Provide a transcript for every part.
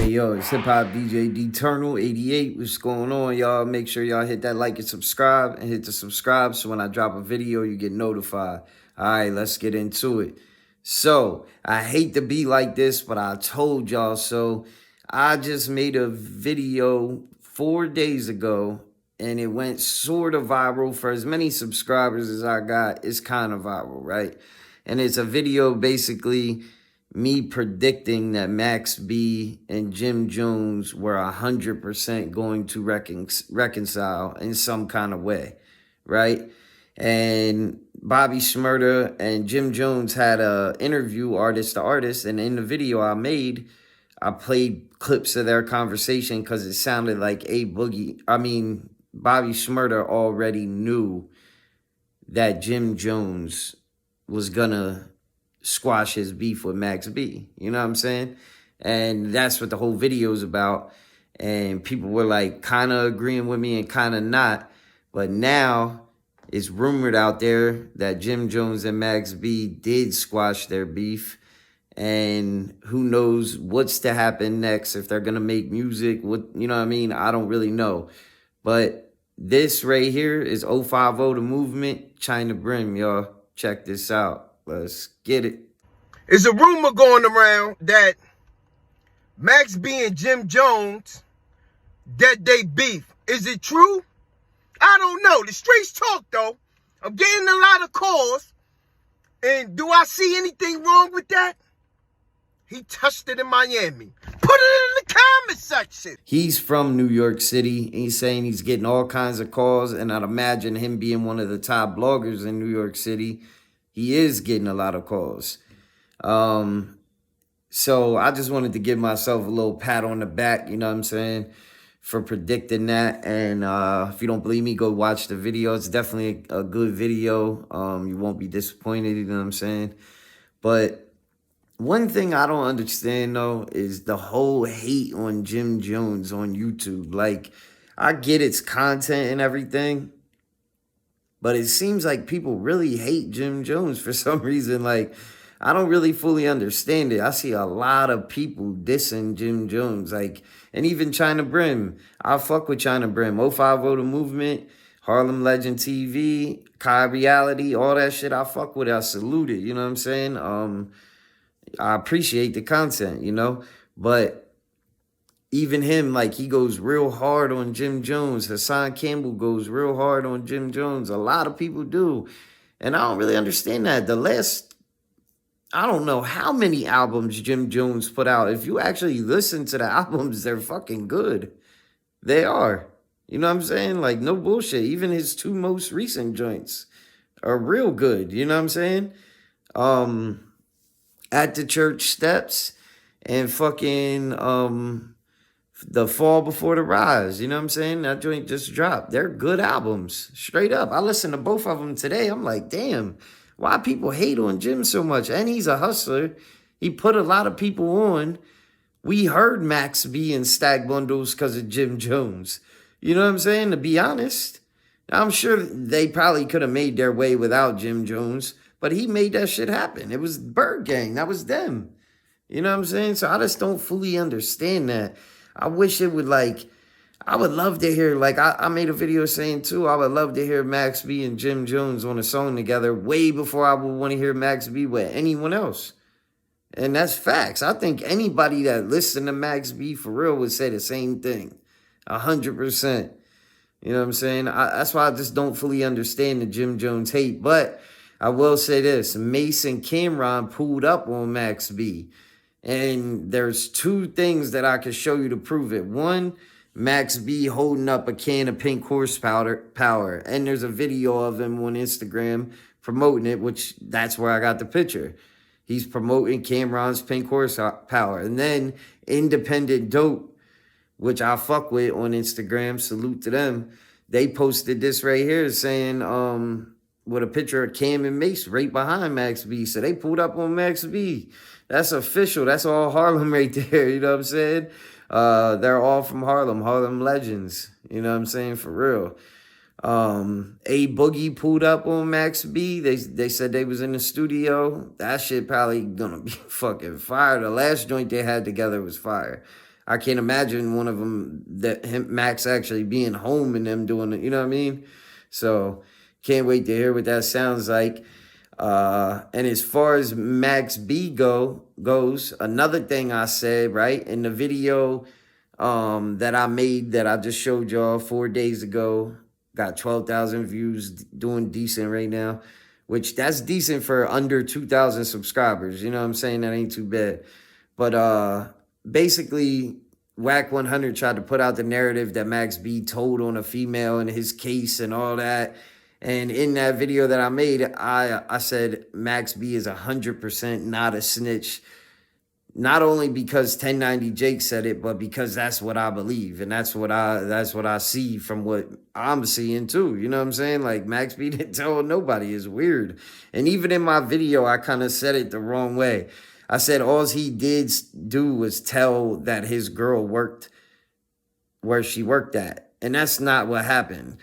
Hey yo, it's Hip Hop DJ Eternal 88. What's going on, y'all? Make sure y'all hit that like and subscribe, and hit the subscribe so when I drop a video, you get notified. All right, let's get into it. So, I hate to be like this, but I told y'all so. I just made a video 4 days ago, and it went sort of viral. For as many subscribers as I got, it's kind of viral, right? And it's a video basically me predicting that Max B and Jim Jones were 100% going to reconcile in some kind of way, right? And Bobby Shmurda and Jim Jones had a interview artist to artist, and in the video I made, I played clips of their conversation because it sounded like Bobby Shmurda already knew that Jim Jones was gonna squash his beef with Max B. You know what I'm saying? And that's what the whole video is about. And people were like kind of agreeing with me and kind of not. But now it's rumored out there that Jim Jones and Max B did squash their beef. And who knows what's to happen next, if they're going to make music, you know what I mean? I don't really know. But this right here is 050 The Movement, China Brim, y'all. Check this out. Let's get it. There's a rumor going around that Max B and Jim Jones, that they beef. Is it true? I don't know. The streets talk, though. I'm getting a lot of calls. And do I see anything wrong with that? He touched it in Miami. Put it in the comment section. He's from New York City. He's saying he's getting all kinds of calls. And I'd imagine him being one of the top bloggers in New York City, he is getting a lot of calls. So I just wanted to give myself a little pat on the back, you know what I'm saying, for predicting that. And if you don't believe me, go watch the video. It's definitely a good video. You won't be disappointed, you know what I'm saying? But one thing I don't understand, though, is the whole hate on Jim Jones on YouTube. Like, I get its content and everything, but it seems like people really hate Jim Jones for some reason. Like, I don't really fully understand it. I see a lot of people dissing Jim Jones. Like, and even China Brim. I fuck with China Brim. 050 The Movement, Harlem Legend TV, Kai Reality, all that shit. I fuck with it. I salute it. You know what I'm saying? I appreciate the content, you know? But even him, like, he goes real hard on Jim Jones. Hassan Campbell goes real hard on Jim Jones. A lot of people do. And I don't really understand that. I don't know how many albums Jim Jones put out. If you actually listen to the albums, they're fucking good. They are. You know what I'm saying? Like, no bullshit. Even his two most recent joints are real good. You know what I'm saying? At the Church Steps and fucking The Fall Before the Rise. You know what I'm saying? That joint just dropped. They're good albums. Straight up. I listened to both of them today. I'm like, damn, why people hate on Jim so much? And he's a hustler. He put a lot of people on. We heard Max B in Stack Bundles because of Jim Jones. You know what I'm saying? To be honest, I'm sure they probably could have made their way without Jim Jones, but he made that shit happen. It was Bird Gang. That was them. You know what I'm saying? So I just don't fully understand that. I wish it would, like, I would love to hear, like, I made a video saying, too, I would love to hear Max B and Jim Jones on a song together way before I would want to hear Max B with anyone else. And that's facts. I think anybody that listened to Max B for real would say the same thing. 100%. You know what I'm saying? That's why I just don't fully understand the Jim Jones hate. But I will say this. Mace and Cameron pulled up on Max B. And there's two things that I can show you to prove it. One, Max B holding up a can of pink horsepower. And there's a video of him on Instagram promoting it, which that's where I got the picture. He's promoting Cameron's pink horsepower. And then Independent Dope, which I fuck with on Instagram, salute to them. They posted this right here saying, with a picture of Cam and Mace right behind Max B. So they pulled up on Max B. That's official. That's all Harlem right there. You know what I'm saying? They're all from Harlem legends. You know what I'm saying? For real. A Boogie pulled up on Max B. They said they was in the studio. That shit probably gonna be fucking fire. The last joint they had together was fire. I can't imagine one of them that Max actually being home and them doing it. You know what I mean? So can't wait to hear what that sounds like. And as far as Max B goes, another thing I said right in the video that I made that I just showed y'all 4 days ago, got 12,000 views, doing decent right now, which that's decent for under 2,000 subscribers. You know what I'm saying? That ain't too bad. But basically, Whack 100 tried to put out the narrative that Max B told on a female in his case and all that. And in that video that I made, I said Max B is 100% not a snitch. Not only because 1090 Jake said it, but because that's what I believe, and that's what I see from what I'm seeing too. You know what I'm saying? Like Max B didn't tell nobody. Is weird. And even in my video, I kind of said it the wrong way. I said all he did do was tell that his girl worked where she worked at. And that's not what happened.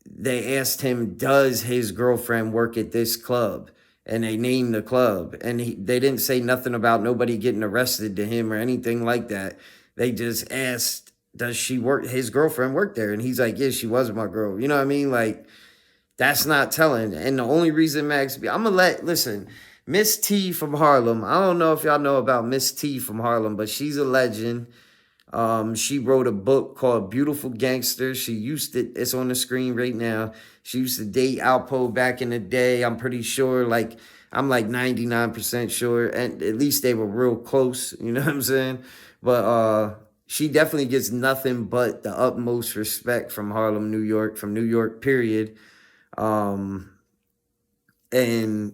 They asked him, does his girlfriend work at this club? And they named the club. And they didn't say nothing about nobody getting arrested to him or anything like that. They just asked, does she work? His girlfriend worked there. And he's like, yeah, she was my girl. You know what I mean? Like, that's not telling. And the only reason Max B, I'm going to listen, Miss T from Harlem. I don't know if y'all know about Miss T from Harlem, but she's a legend. She wrote a book called Beautiful Gangster. She used to, it's on the screen right now. She used to date Alpo back in the day. I'm pretty sure, like, I'm like 99% sure. And at least they were real close, you know what I'm saying? But she definitely gets nothing but the utmost respect from Harlem, New York, from New York, period. And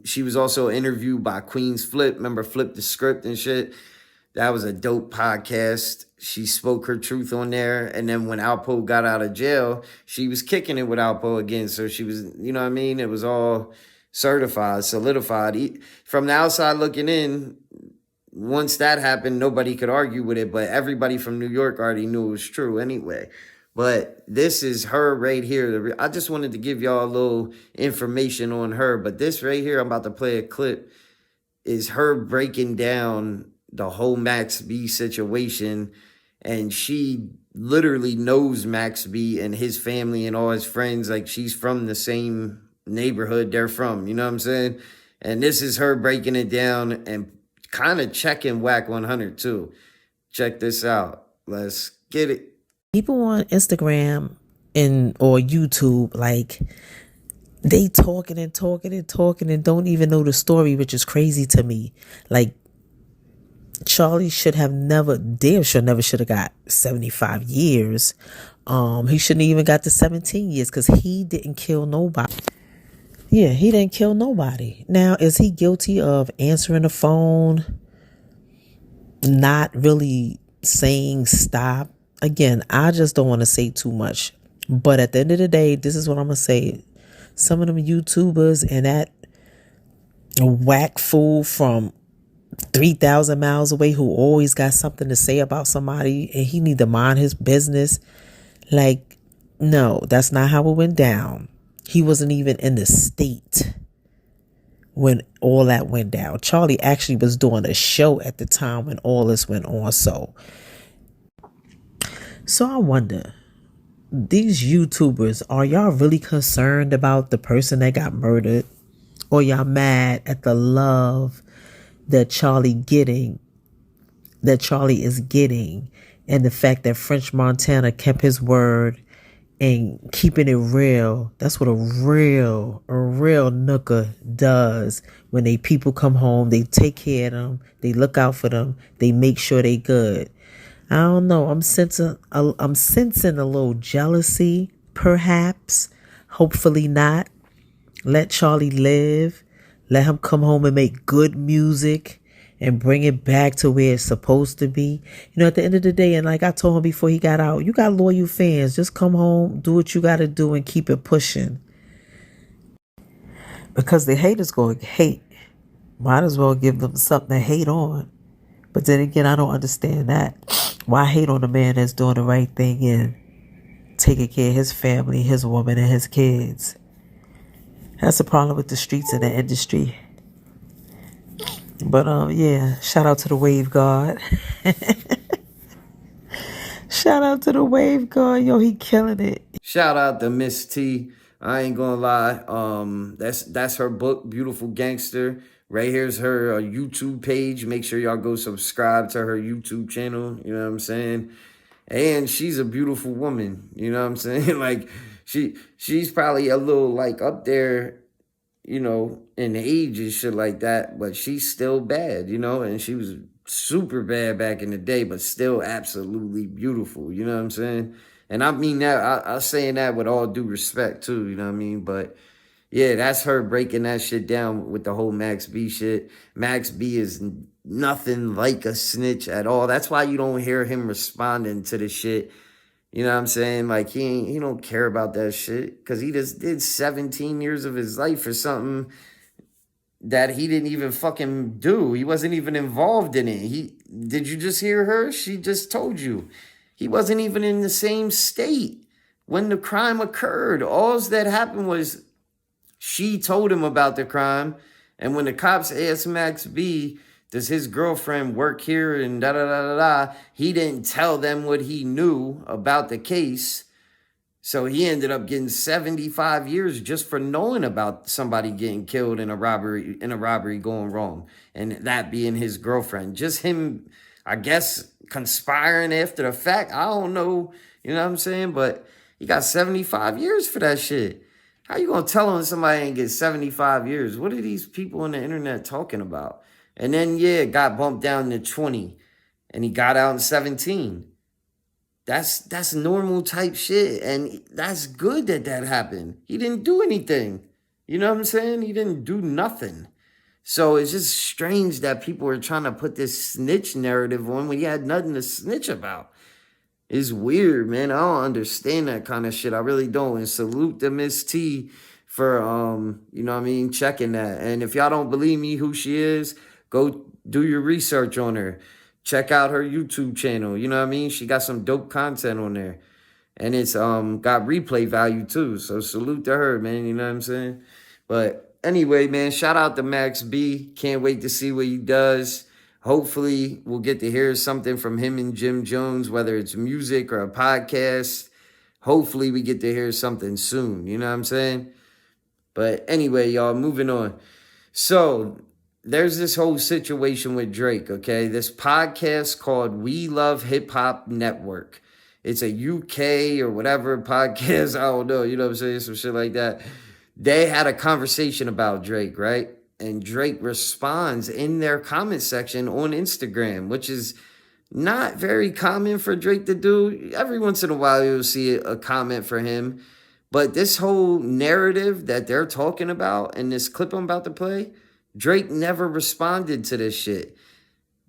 she was also interviewed by Queen's Flip. Remember Flip the Script and shit? That was a dope podcast. She spoke her truth on there. And then when Alpo got out of jail, she was kicking it with Alpo again. So she was, you know what I mean? It was all certified, solidified. From the outside looking in, once that happened, nobody could argue with it. But everybody from New York already knew it was true anyway. But this is her right here. I just wanted to give y'all a little information on her. But this right here, I'm about to play a clip, is her breaking down the whole Max B situation. And she literally knows Max B and his family and all his friends. Like, she's from the same neighborhood they're from. You know what I'm saying? And this is her breaking it down and kind of checking Whack 100 too. Check this out. Let's get it. People on Instagram or YouTube, like, they talking and don't even know the story, which is crazy to me. Like, Charlie should have never got 75 years. He shouldn't even got the 17 years because he didn't kill nobody. Yeah, he didn't kill nobody. Now, is he guilty of answering the phone, not really saying stop? Again, I just don't want to say too much. But at the end of the day, this is what I'm going to say. Some of them YouTubers and that whack fool from 3,000 miles away who always got something to say about somebody and he need to mind his business. Like, no, that's not how it went down. He wasn't even in the state when all that went down. Charlie actually was doing a show at the time when all this went on. So I wonder, these YouTubers, are y'all really concerned about the person that got murdered? Or y'all mad at the love that Charlie is getting, and the fact that French Montana kept his word and keeping it real? That's what a real nooker does. When they people come home, they take care of them, they look out for them, they make sure they good. I don't know. I'm sensing a little jealousy, perhaps. Hopefully not. Let Charlie live. Let him come home and make good music and bring it back to where it's supposed to be. You know, at the end of the day, and like I told him before he got out, you got loyal fans. Just come home, do what you got to do, and keep it pushing. Because the haters going to hate. Might as well give them something to hate on. But then again, I don't understand that. Why hate on a man that's doing the right thing and taking care of his family, his woman, and his kids? That's the problem with the streets and the industry. But yeah, shout out to the Wave God. Shout out to the wave guard. Yo, he killing it. Shout out to Miss T. I ain't gonna lie. That's her book, Beautiful Gangster. Right here's her YouTube page. Make sure y'all go subscribe to her YouTube channel. You know what I'm saying? And she's a beautiful woman. You know what I'm saying? Like she's probably a little like up there, you know, in age and shit like that, but she's still bad, you know, and she was super bad back in the day, but still absolutely beautiful. You know what I'm saying? And I mean that, I'm saying that with all due respect too, you know what I mean? But yeah, that's her breaking that shit down with the whole Max B shit. Max B is nothing like a snitch at all. That's why you don't hear him responding to the shit. You know what I'm saying? Like he don't care about that shit because he just did 17 years of his life for something that he didn't even fucking do. He wasn't even involved in it. Did you just hear her? She just told you. He wasn't even in the same state when the crime occurred. All that happened was she told him about the crime. And when the cops asked Max B, does his girlfriend work here and da-da-da-da-da, he didn't tell them what he knew about the case. So he ended up getting 75 years just for knowing about somebody getting killed in a robbery going wrong. And that being his girlfriend. Just him, I guess, conspiring after the fact. I don't know, you know what I'm saying? But he got 75 years for that shit. How you gonna tell him somebody ain't get 75 years? What are these people on the internet talking about? And then, yeah, it got bumped down to 20. And he got out in 17. That's normal type shit. And that's good that happened. He didn't do anything. You know what I'm saying? He didn't do nothing. So it's just strange that people are trying to put this snitch narrative on when he had nothing to snitch about. It's weird, man. I don't understand that kind of shit. I really don't. And salute to Miss T for, you know what I mean, checking that. And if y'all don't believe me who she is, go do your research on her. Check out her YouTube channel. You know what I mean? She got some dope content on there. And it's got replay value too. So salute to her, man. You know what I'm saying? But anyway, man, shout out to Max B. Can't wait to see what he does. Hopefully, we'll get to hear something from him and Jim Jones, whether it's music or a podcast. Hopefully, we get to hear something soon. You know what I'm saying? But anyway, y'all, moving on. So, there's this whole situation with Drake, okay? This podcast called We Love Hip Hop Network. It's a UK or whatever podcast. I don't know. You know what I'm saying? Some shit like that. They had a conversation about Drake, right? And Drake responds in their comment section on Instagram, which is not very common for Drake to do. Every once in a while, you'll see a comment for him. But this whole narrative that they're talking about in this clip I'm about to play, Drake never responded to this shit.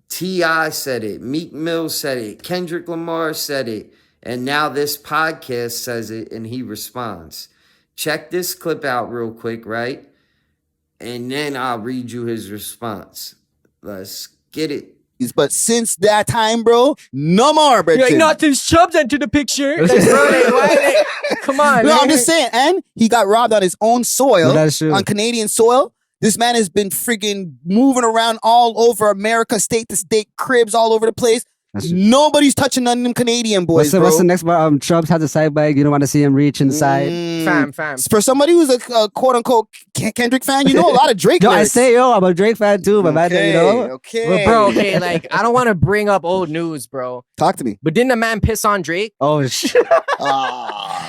T.I. said it. Meek Mill said it. Kendrick Lamar said it. And now this podcast says it and he responds. Check this clip out real quick, right? And then I'll read you his response. Let's get it. But since that time, bro, no more, bro. You're like, not this Chubbs enter the picture. Like, bro, come on. No, man. I'm just saying. And he got robbed on his own soil, on Canadian soil. This man has been freaking moving around all over America, state to state, cribs all over the place. Nobody's touching none of them Canadian boys, What's the next one? Chubbs has a side bag. You don't want to see him reach inside. Fam. For somebody who's a quote-unquote Kendrick fan, you know a lot of Drake lyrics. I say, I'm a Drake fan too, but man, you know? Okay. But bro, okay, like, I don't want to bring up old news, bro. Talk to me. But didn't a man piss on Drake? Oh, shit.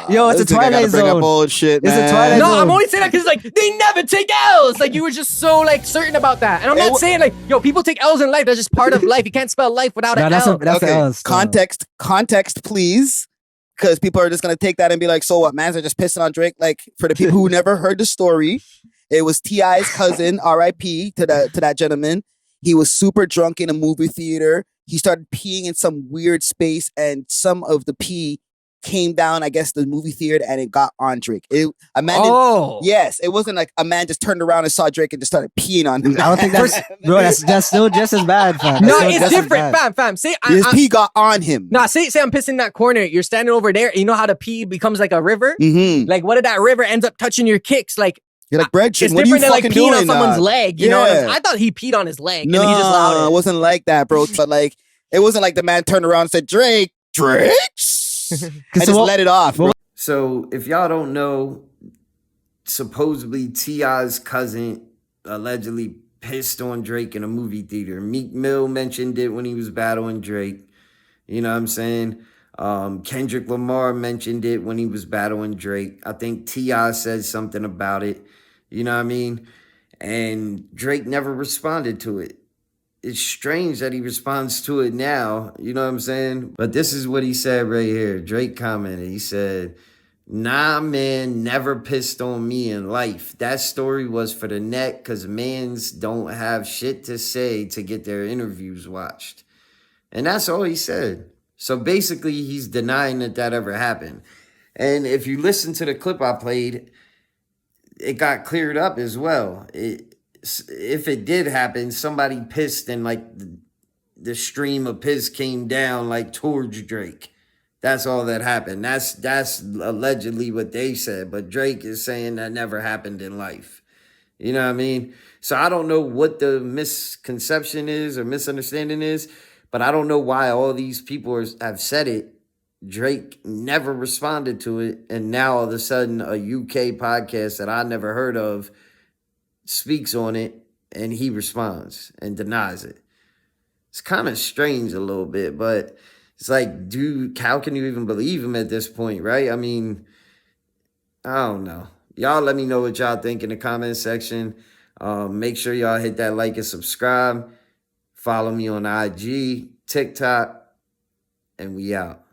Yo, it's a Twilight Zone. Bullshit, man. It's a Twilight Zone. No, I'm only saying that because, like, they never take L's. Like, you were just so, like, certain about that. And I'm not saying, like, yo, people take L's in life. That's just part of life. You can't spell life without an L. That's okay. L's. Context, please. Because people are just going to take that and be like, so what, mans are just pissing on Drake? Like, for the people who never heard the story, it was T.I.'s cousin, R.I.P. to that gentleman. He was super drunk in a movie theater. He started peeing in some weird space, and some of the pee came down, I guess, the movie theater, and it got on Drake. Yes, it wasn't like a man just turned around and saw Drake and just started peeing on him. I don't think that's still just as bad, fam. No, it's different, fam. Say his pee got on him. Nah, say I'm pissing in that corner. You're standing over there. And you know how the pee becomes like a river? Mm-hmm. Like, what if that river ends up touching your kicks? Like, you're like, bread it's what are you different than like fucking peeing doing? on someone's leg. You know, I thought he peed on his leg. No, and he just allowed it. It wasn't like that, bro. But like, it wasn't like the man turned around and said, Drake, Drake? I just let it off. So if y'all don't know, supposedly T.I.'s cousin allegedly pissed on Drake in a movie theater. Meek Mill mentioned it when he was battling Drake. You know what I'm saying? Kendrick Lamar mentioned it when he was battling Drake. I think T.I. said something about it. You know what I mean? And Drake never responded to it. It's strange that he responds to it now. You know what I'm saying? But this is what he said right here. Drake commented. He said, "Nah, man, never pissed on me in life. That story was for the net because mans don't have shit to say to get their interviews watched." And that's all he said. So basically, he's denying that ever happened. And if you listen to the clip I played, it got cleared up as well. If it did happen, somebody pissed and like the stream of piss came down like towards Drake. That's all that happened. That's allegedly what they said. But Drake is saying that never happened in life. You know what I mean? So I don't know what the misconception is or misunderstanding is, but I don't know why all these people have said it. Drake never responded to it. And now all of a sudden a UK podcast that I never heard of speaks on it and he responds and denies it. It's kind of strange a little bit, but it's like, dude, how can you even believe him at this point, right? I mean, I don't know. Y'all let me know what y'all think in the comment section. Make sure y'all hit that like and subscribe. Follow me on IG, TikTok, and we out.